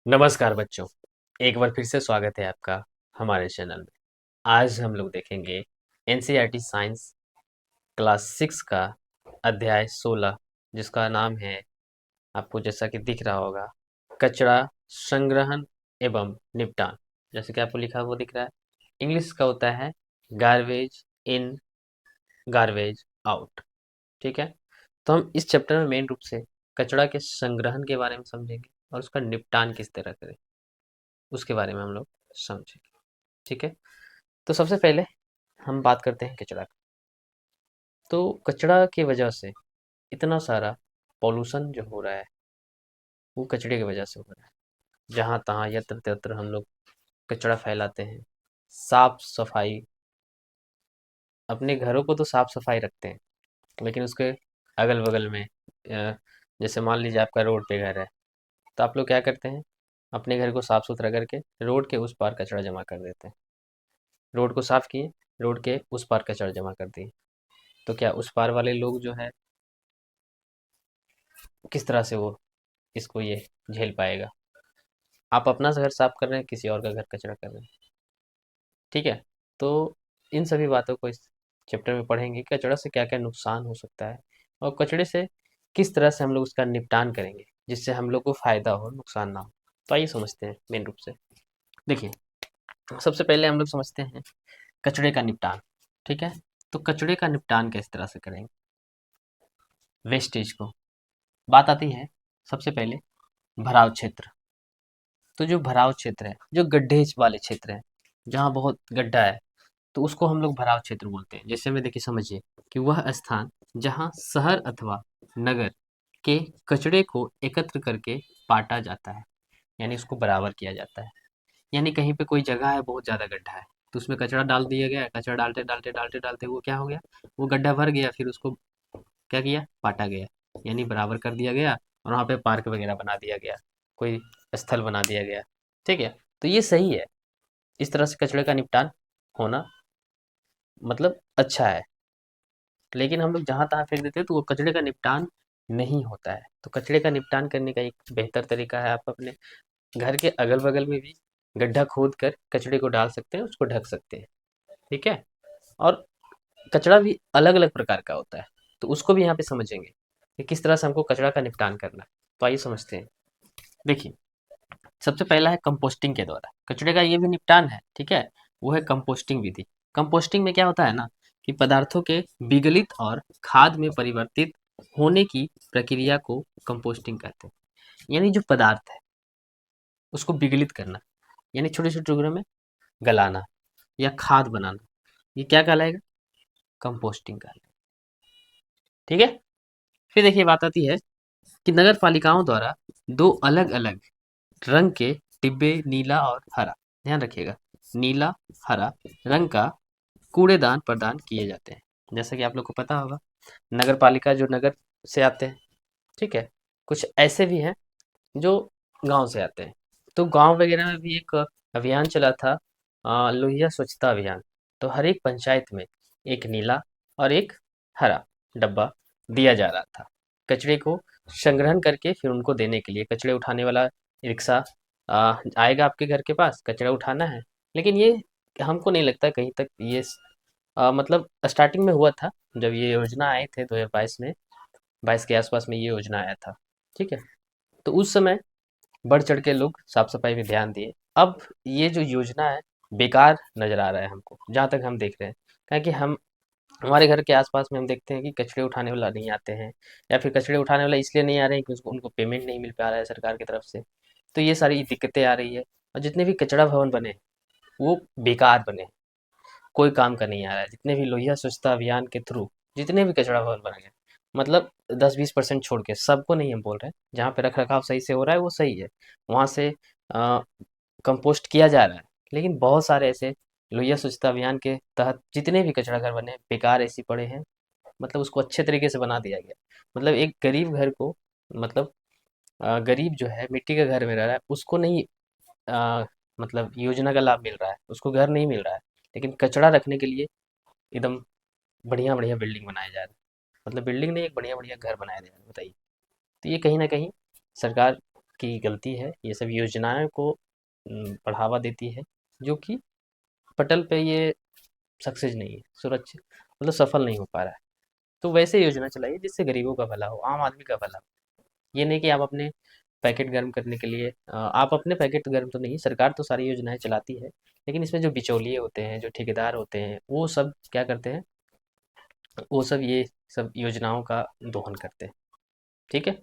नमस्कार बच्चों। एक बार फिर से स्वागत है आपका हमारे चैनल में। आज हम लोग देखेंगे एनसीईआरटी साइंस क्लास 6 का अध्याय 16, जिसका नाम है, आपको जैसा कि दिख रहा होगा, कचरा संग्रहण एवं निपटान। जैसे कि आपको लिखा वो दिख रहा है, इंग्लिश का होता है गार्बेज इन गार्बेज आउट। ठीक है, तो हम इस चैप्टर में मेन रूप से कचरा के संग्रहण के बारे में समझेंगे और उसका निपटान किस तरह करें उसके बारे में हम लोग समझेंगे। ठीक है, तो सबसे पहले हम बात करते हैं कचरा की। तो कचरा की वजह से इतना सारा पॉल्यूशन जो हो रहा है, वो कचरे की वजह से हो रहा है। जहाँ तहाँ यत्र तत्र हम लोग कचरा फैलाते हैं। साफ सफाई, अपने घरों को तो साफ सफाई रखते हैं, लेकिन उसके अगल बगल में जैसे मान लीजिए आपका रोड पे घर है, तो आप लोग क्या करते हैं, अपने घर को साफ सुथरा करके रोड के उस पार कचरा जमा कर देते हैं। रोड को साफ किए, रोड के उस पार कचरा जमा कर दिए, तो क्या उस पार वाले लोग जो है, किस तरह से वो इसको ये झेल पाएगा। आप अपना घर साफ कर रहे हैं, किसी और का घर कचरा कर रहे हैं। ठीक है, तो इन सभी बातों को इस चैप्टर में पढ़ेंगे, कचरा से क्या क्या नुकसान हो सकता है और कचरे से किस तरह से हम लोग उसका निपटान करेंगे जिससे हम लोग को फायदा हो, नुकसान ना हो। तो आइए समझते हैं मेन रूप से। देखिए, सबसे पहले हम लोग समझते हैं कचरे का निपटान। ठीक है, तो कचरे का निपटान किस तरह से करेंगे, वेस्टेज को। बात आती है सबसे पहले भराव क्षेत्र। तो जो भराव क्षेत्र है, जो गड्ढे वाले क्षेत्र है, जहाँ बहुत गड्ढा है, तो उसको हम लोग भराव क्षेत्र बोलते हैं। जैसे में देखिए, समझिए कि वह स्थान जहाँ शहर अथवा नगर के कचरे को एकत्र करके बांटा जाता है, यानी उसको बराबर किया जाता है। यानी कहीं पे कोई जगह है, बहुत ज्यादा गड्ढा है, तो उसमें कचरा डाल दिया गया, कचरा डालते डालते डालते डालते वो क्या हो गया, वो गड्ढा भर गया, फिर उसको क्या किया, बांटा गया, यानी बराबर कर दिया गया, और वहाँ पे पार्क वगैरह बना दिया गया, कोई स्थल बना दिया गया। ठीक है, तो ये सही है। इस तरह से कचरे का निपटान होना मतलब अच्छा है। लेकिन हम लोग जहाँ तहाँ फेंक देते हैं, तो वो कचरे का निपटान नहीं होता है। तो कचरे का निपटान करने का एक बेहतर तरीका है, आप अपने घर के अगल बगल में भी गड्ढा खोद कर कचरे को डाल सकते हैं, उसको ढक सकते हैं। ठीक है, और कचरा भी अलग अलग प्रकार का होता है, तो उसको भी यहाँ पे समझेंगे कि किस तरह से हमको कचरा का निपटान करना है। तो आइए समझते हैं। देखिए, सबसे पहला है कंपोस्टिंग के द्वारा कचरे का ये भी निपटान है। ठीक है, वो है कंपोस्टिंग विधि। कंपोस्टिंग में क्या होता है ना, कि पदार्थों के विगलित और खाद में परिवर्तित होने की प्रक्रिया को कंपोस्टिंग कहते हैं। यानी जो पदार्थ है, उसको विगलित करना, यानी छोटे छोटे टुकड़ों में गलाना या खाद बनाना, ये क्या कहलाएगा, कंपोस्टिंग कहलाएगा। ठीक है, फिर देखिए बात आती है कि नगर पालिकाओं द्वारा दो अलग अलग रंग के डिब्बे, नीला और हरा, ध्यान रखिएगा, नीला हरा रंग का कूड़ेदान प्रदान किए जाते हैं। जैसा कि आप लोग को पता होगा, नगर पालिका जो नगर से आते हैं, ठीक है, कुछ ऐसे भी हैं जो गांव से आते हैं। तो गांव वगैरह में भी एक अभियान चला था, लोहिया स्वच्छता अभियान। तो हर एक पंचायत में एक नीला और एक हरा डब्बा दिया जा रहा था, कचरे को संग्रहण करके फिर उनको देने के लिए। कचरे उठाने वाला रिक्शा आएगा आपके घर के पास, कचरा उठाना है। लेकिन ये हमको नहीं लगता कहीं तक ये मतलब स्टार्टिंग में हुआ था, जब ये योजना आए थे 2022 में, 22 के आसपास में ये योजना आया था। ठीक है, तो उस समय बढ़ चढ़ के लोग साफ सफाई पे ध्यान दिए। अब ये जो योजना है, बेकार नजर आ रहा है हमको, जहाँ तक हम देख रहे हैं। क्या कि हम हमारे घर के आसपास में हम देखते हैं कि कचरे उठाने वाला नहीं आते हैं, या फिर कचरे उठाने वाला इसलिए नहीं आ रहे हैं कि उसको उनको पेमेंट नहीं मिल पा रहा है सरकार की तरफ से। तो ये सारी दिक्कतें आ रही है, और जितने भी कचरा भवन बने हैं, वो बेकार बने हैं, कोई काम का नहीं आ रहा है। जितने भी लोहिया स्वच्छता अभियान के थ्रू जितने भी कचरा भवन बने हैं, मतलब 10-20% छोड़ के, सबको नहीं हम बोल रहे हैं, जहाँ पे रख रखाव सही से हो रहा है वो सही है, वहाँ से कंपोस्ट किया जा रहा है। लेकिन बहुत सारे ऐसे लोहिया स्वच्छता अभियान के तहत जितने भी कचरा घर बने हैं, बेकार ऐसे पड़े हैं, मतलब उसको अच्छे तरीके से बना दिया गया। मतलब एक गरीब घर को, मतलब गरीब जो है मिट्टी के घर में रह रहा है, उसको नहीं अ, मतलब योजना का लाभ मिल रहा है, उसको घर नहीं मिल रहा है। लेकिन कचरा रखने के लिए एकदम बढ़िया बढ़िया बिल्डिंग बनाए जा रहे हैं, मतलब बिल्डिंग नहीं, एक बढ़िया बढ़िया घर बनाए जा रहे हैं। बताइए, तो ये कहीं ना कहीं सरकार की गलती है, ये सब योजनाएं को बढ़ावा देती है, जो कि पटल पे ये सक्सेस नहीं है, सुरक्षित मतलब सफल नहीं हो पा रहा है। तो वैसे योजना चलाइए जिससे गरीबों का भला हो, आम आदमी का भला हो। ये नहीं कि आप अपने पैकेट गर्म करने के लिए आप अपने पैकेट गर्म तो नहीं, सरकार तो सारी योजनाएं चलाती है, लेकिन इसमें जो बिचौलिए होते हैं, जो ठेकेदार होते हैं, वो सब क्या करते हैं, वो सब ये सब योजनाओं का दोहन करते हैं। ठीक है,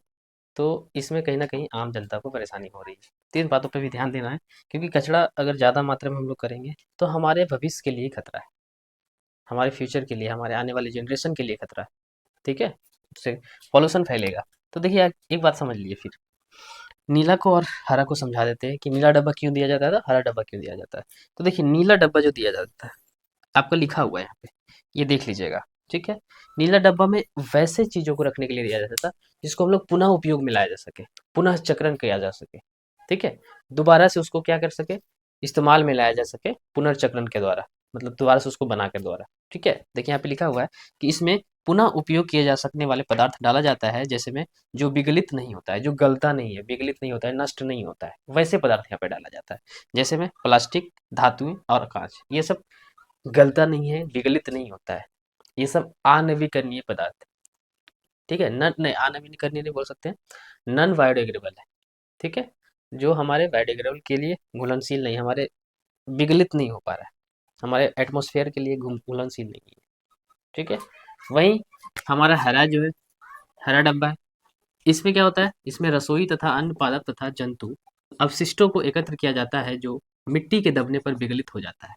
तो इसमें कहीं ना कहीं आम जनता को परेशानी हो रही है। तो इन बातों पर भी ध्यान देना है, क्योंकि कचरा अगर ज़्यादा मात्रा में हम लोग करेंगे तो हमारे भविष्य के लिए खतरा है, हमारे फ्यूचर के लिए, हमारे आने वाले जनरेशन के लिए खतरा है। ठीक है, उससे पॉल्यूशन फैलेगा। तो देखिए एक बात समझ लीजिए, फिर नीला को और हरा को समझा देते हैं कि नीला डब्बा क्यों दिया जाता है, हरा डब्बा क्यों दिया जाता है। तो देखिए नीला डब्बा जो दिया जाता है, आपका लिखा हुआ है यहाँ पे, ये देख लीजिएगा। ठीक है, नीला डब्बा में वैसे चीज़ों को रखने के लिए दिया जाता था जिसको हम लोग पुनः उपयोग में लाया जा सके, पुनः चक्रण किया जा सके। ठीक है, दोबारा से उसको क्या कर सके, इस्तेमाल में लाया जा सके पुनर्चक्रण के द्वारा, मतलब दोबारा से उसको बना कर द्वारा। ठीक है, देखिए यहाँ पे लिखा हुआ है कि इसमें पुनः उपयोग किए जा सकने वाले पदार्थ डाला जाता है, जैसे में जो विगलित नहीं होता है, जो गलता नहीं है, विगलित नहीं होता है, नष्ट नहीं होता है, वैसे पदार्थ यहाँ पे डाला जाता है। जैसे में प्लास्टिक, धातुएं और कांच, ये सब गलता नहीं है, विगलित नहीं होता है, ये सब अनवीकरणीय पदार्थ है। ठीक है, नन नहीं, अनवीकरणीय नहीं बोल सकते हैं, नॉन बायोडिग्रेडेबल है। ठीक है, जो हमारे बायोडिग्रेडेबल के लिए घुलनशील नहीं, हमारे विगलित नहीं हो पा रहा है, हमारे एटमॉस्फेयर के लिए घुलनशील नहीं है। ठीक है, वहीं हमारा हरा जो है, हरा डब्बा है, इसमें क्या होता है, इसमें रसोई तथा अन्य पादप तथा जंतु अवशिष्टों को एकत्र किया जाता है, जो मिट्टी के दबने पर विगलित हो जाता है।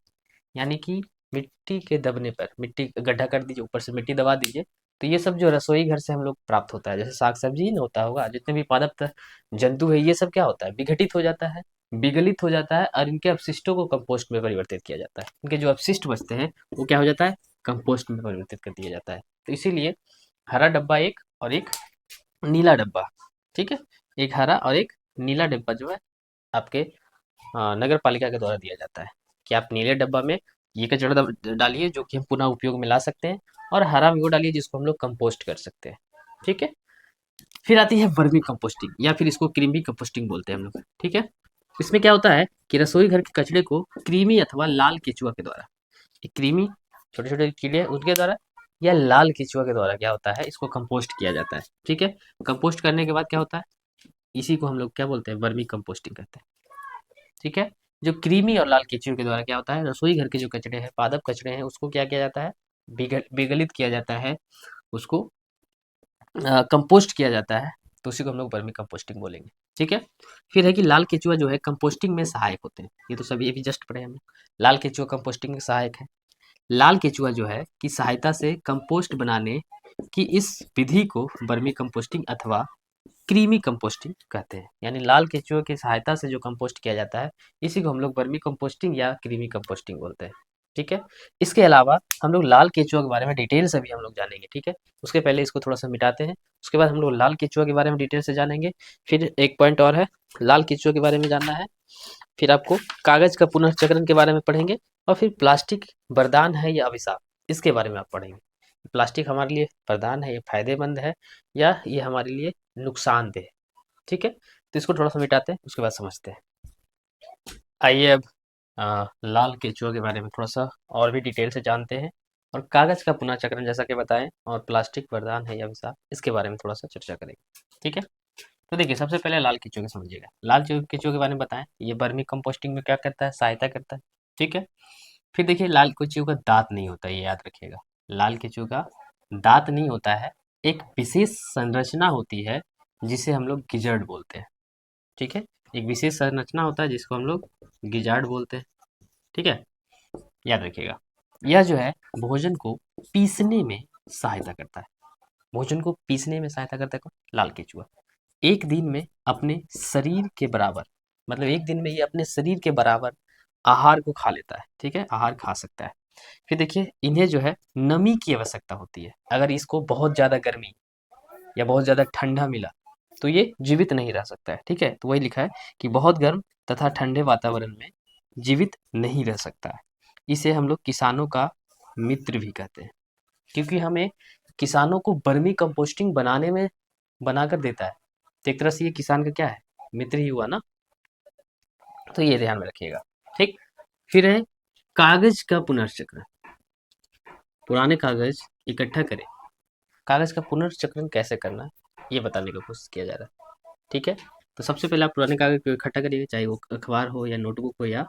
यानी कि मिट्टी के दबने पर, मिट्टी गड्ढा कर दीजिए, ऊपर से मिट्टी दबा दीजिए, तो ये सब जो रसोई घर से हम लोग प्राप्त होता है, जैसे साग सब्जी ही ना होता होगा, जितने भी पादप जंतु है, ये सब क्या होता है, विघटित हो जाता है, विगलित हो जाता है, और इनके अपशिष्टों को कंपोस्ट में परिवर्तित किया जाता है। इनके जो अपशिष्ट बचते हैं वो क्या हो जाता है, कंपोस्ट में परिवर्तित कर दिया जाता है। तो इसीलिए हरा डब्बा एक और एक नीला डब्बा, ठीक है, एक हरा और एक नीला डब्बा जो है आपके नगर पालिका के द्वारा दिया जाता है, कि आप नीले डब्बा में ये कचरा डालिए जो कि हम पुनः उपयोग में ला सकते हैं, और हरा में वो डालिए जिसको हम लोग कंपोस्ट कर सकते हैं। ठीक है, फिर आती है वर्मी कंपोस्टिंग, या फिर इसको कृमि कंपोस्टिंग बोलते हैं हम लोग। ठीक है, इसमें क्या होता है कि रसोई घर के कचरे को कृमि अथवा लाल केचुआ के द्वारा, ये कृमि छोटे छोटे कीड़े हैं उनके द्वारा, या लाल केचुआ के द्वारा क्या होता है, इसको कंपोस्ट किया जाता है। ठीक है, कंपोस्ट करने के बाद क्या होता है, इसी को हम लोग क्या बोलते हैं, वर्मी कंपोस्टिंग कहते हैं। ठीक है, जो क्रीमी और लाल केचुए के द्वारा क्या होता है, रसोई घर के जो कचरे हैं, पादप कचरे हैं, उसको क्या किया जाता है, विगलित किया जाता है, उसको कंपोस्ट किया जाता है, तो उसी को हम लोग वर्मी कंपोस्टिंग बोलेंगे। ठीक है, फिर है कि लाल केचुआ जो है कंपोस्टिंग में सहायक होते हैं, ये तो सभी अभी जस्ट पढ़े हम। लाल केचुआ कंपोस्टिंग में सहायक है। लाल केचुआ जो है की सहायता से कंपोस्ट बनाने की इस विधि को वर्मी कंपोस्टिंग अथवा क्रीमी कंपोस्टिंग कहते हैं। यानी लाल केचुए की सहायता से जो कंपोस्ट किया जाता है, इसी को हम लोग वर्मी कंपोस्टिंग या क्रीमी कंपोस्टिंग बोलते हैं। ठीक है, इसके अलावा हम लोग लाल केचुआ के बारे में डिटेल से भी हम लोग जानेंगे। ठीक है, उसके पहले इसको थोड़ा सा मिटाते हैं, उसके बाद हम लोग लाल केचुआ के बारे में डिटेल से जानेंगे। फिर एक पॉइंट और है, लाल केचुआ के बारे में जानना है, फिर आपको कागज का पुनर्चक्रण के बारे में पढ़ेंगे, और फिर प्लास्टिक वरदान है या अभिशाप, इसके बारे में आप पढ़ेंगे। प्लास्टिक हमारे लिए वरदान है, ये फायदेमंद है, या ये हमारे लिए नुकसानदेह है। ठीक है, तो इसको थोड़ा सा मिटाते हैं, उसके बाद समझते हैं। आइए अब लाल केचुआ के बारे में थोड़ा सा और भी डिटेल से जानते हैं, और कागज का पुनर्चक्रण जैसा कि बताएं, और प्लास्टिक वरदान है या अभिशाप, इसके बारे में थोड़ा सा चर्चा करेंगे। ठीक है, तो देखिए सबसे पहले लाल केचुआ के समझिएगा। लाल केचुआ के बारे में बताएं, ये वर्मी कंपोस्टिंग में क्या करता है, सहायता करता है। ठीक है, फिर देखिए लाल केचुआ का दांत नहीं होता, ये याद रखिएगा, लाल केचुआ का दांत नहीं होता है, एक विशेष संरचना होती है जिसे हम लोग गिजर्ड बोलते हैं। ठीक है, एक विशेष संरचना होता है जिसको हम लोग गिजार्ड बोलते हैं। ठीक है, याद रखिएगा। यह जो है भोजन को पीसने में सहायता करता है, भोजन को पीसने में सहायता करता है कौन, लाल केचुआ। एक दिन में अपने शरीर के बराबर, मतलब एक दिन में ये अपने शरीर के बराबर आहार को खा लेता है। ठीक है, आहार खा सकता है। फिर देखिए इन्हें जो है नमी की आवश्यकता होती है, अगर इसको बहुत ज़्यादा गर्मी या बहुत ज़्यादा ठंडा मिला तो ये जीवित नहीं रह सकता है। ठीक है, तो वही लिखा है कि बहुत गर्म तथा ठंडे वातावरण में जीवित नहीं रह सकता है। इसे हम लोग किसानों का मित्र भी कहते हैं, क्योंकि हमें किसानों को वर्मी कंपोस्टिंग बनाने में बनाकर देता है। तो एक तरह से ये किसान का क्या है, मित्र ही हुआ ना, तो ये ध्यान में रखिएगा। ठीक। फिर है कागज का पुनर्चक्रण। पुराने कागज इकट्ठा करें। कागज का पुनर्चक्रण कैसे करना है ये बताने का कोशिश किया जा रहा है। ठीक है। तो सबसे पहले आप पुराने कागज को इकट्ठा करिए, चाहे वो अखबार हो या नोटबुक हो या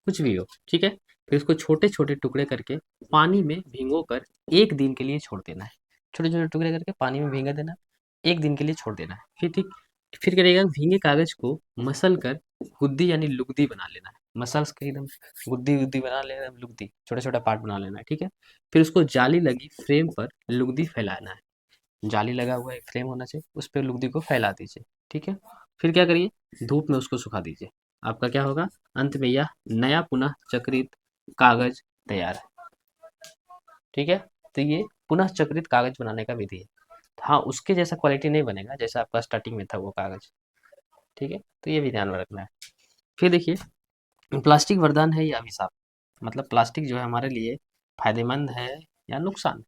कुछ भी हो। ठीक है। फिर उसको छोटे छोटे टुकड़े करके पानी में भिगो कर 1 दिन के लिए छोड़ देना है। छोटे छोटे टुकड़े करके पानी में भिगा देना है, 1 दिन के लिए छोड़ देना है। फिर ठीक, फिर करिएगा भीगे कागज को मसल कर गुद्दी यानी लुगदी बना लेना है। मसल्स के एकदम गुद्दी गुद्दी बना लेना है, लुगदी छोटा छोटा पार्ट बना लेना है। ठीक है। फिर उसको जाली लगी फ्रेम पर लुगदी फैलाना है। जाली लगा हुआ एक फ्रेम होना चाहिए, उस पे लुगदी को फैला दीजिए। ठीक है। फिर क्या करिए, धूप में उसको सुखा दीजिए। आपका क्या होगा, अंत में यह नया पुनः चक्रित कागज तैयार है। ठीक है। तो ये पुनः चक्रित कागज बनाने का विधि है। हाँ, उसके जैसा क्वालिटी नहीं बनेगा जैसा आपका स्टार्टिंग में था वो कागज। ठीक है। तो ये भी ध्यान में रखना है। फिर देखिए, प्लास्टिक वरदान है या अभिशाप। मतलब प्लास्टिक जो है हमारे लिए फायदेमंद है या नुकसान।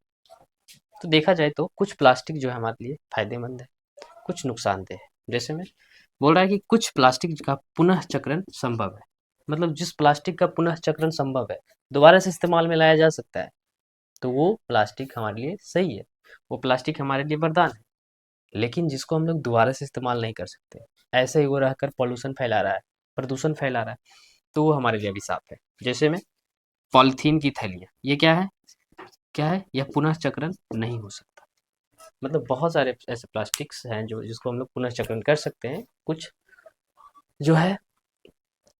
तो देखा जाए तो कुछ प्लास्टिक जो है हमारे लिए फायदेमंद है, कुछ नुकसानदेह है। जैसे में बोल रहा है कि कुछ प्लास्टिक का पुनः चक्रण संभव है। मतलब जिस प्लास्टिक का पुनः चक्रण संभव है, दोबारा से इस्तेमाल में लाया जा सकता है, तो वो प्लास्टिक हमारे लिए सही है, वो प्लास्टिक हमारे लिए वरदान है। लेकिन जिसको हम लोग दोबारा से इस्तेमाल नहीं कर सकते, ऐसे ही वो रहकर पॉल्यूशन फैला रहा है, प्रदूषण फैला रहा है, तो वो हमारे लिए अभिशाप है। जैसे में पॉलिथीन की थैलियाँ, ये क्या है, क्या है, यह पुनः चक्रण नहीं हो सकता। मतलब बहुत सारे ऐसे प्लास्टिक्स हैं जो जिसको हम लोग पुनः चक्रण कर सकते हैं, कुछ जो है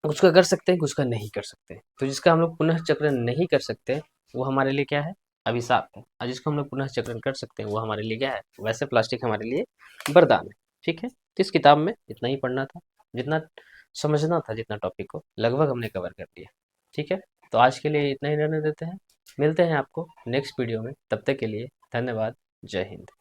उसका कर सकते हैं, कुछ का नहीं कर सकते। तो जिसका हम लोग पुनः चक्रण नहीं कर सकते, वो हमारे लिए क्या है, अभिशाप है। और जिसको हम लोग पुनः चक्रण कर सकते हैं, वो हमारे लिए क्या है, वैसे प्लास्टिक हमारे लिए वरदान है। ठीक है। तो इस किताब में इतना ही पढ़ना था, जितना समझना था, जितना टॉपिक को लगभग हमने कवर कर दिया। ठीक है। तो आज के लिए इतना ही रहने देते हैं, मिलते हैं आपको नेक्स्ट वीडियो में। तब तक के लिए धन्यवाद। जय हिंद।